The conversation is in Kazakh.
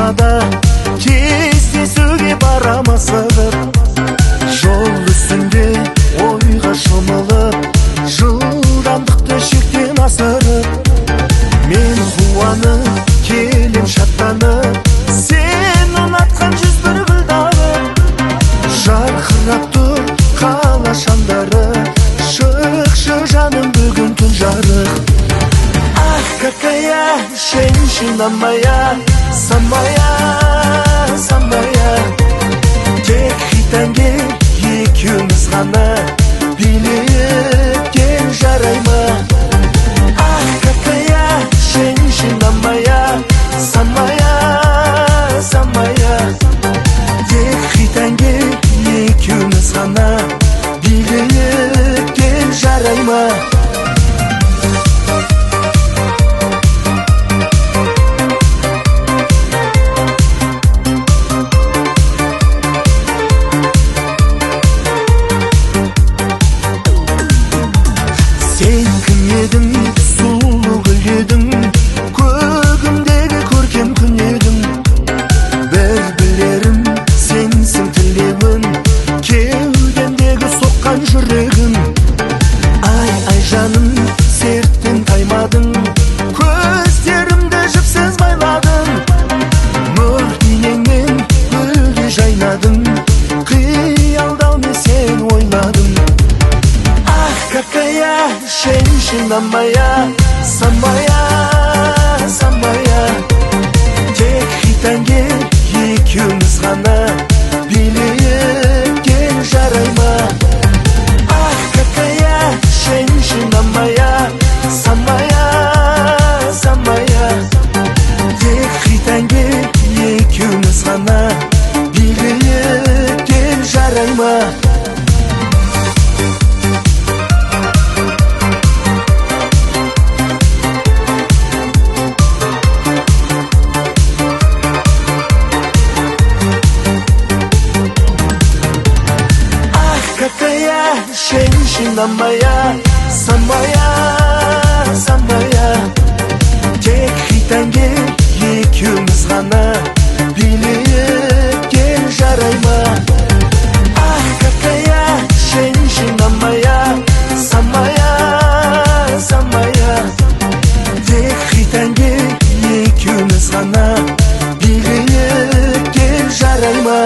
арнада кездесуге барамасығып, жол үстінде ойға шомылып, жылдамдықты шектен асырып, мен қуанып келем шаттанып, сен ұнатқан жүз бір гүлдары, жарқырап тұр қала шамдары, шықшы жаным бүгін түн жарық. Ах, какая женщина моя, самая, самая, тек хитанге екеуміз ғана билеткен жарай ма? Ах, какая женщина моя, самая, самая, тек хитанге екеуміз ғана билеткен жарай ма? Сен кім едің, сұлу гүл едің, көгімдегі көркем күн едің. Бір білерім, сенсің тілеуім, кеудемдегі соққан жүрегім. Ай, ай жаным, серттен таймадың, көздерімді жіпсіз байладың. Нұр денеңмен гүлге жайнадың, қиялдаумен сен ойладың. Ах, какая женщина моя, самая, самая, тек хитанге екеуміз ғана билеткен жарай ма? Ах, какая женщина моя, самая, самая, тек хитанге екеуміз ғана билеткен жарай ма? Какая женщина моя, самая, самая, тек хитанге екеуміз ғана билеткен жарай ма? Ах, какая женщина моя, самая, самая, тек хитанге екеуміз ғана билеткен жарай ма?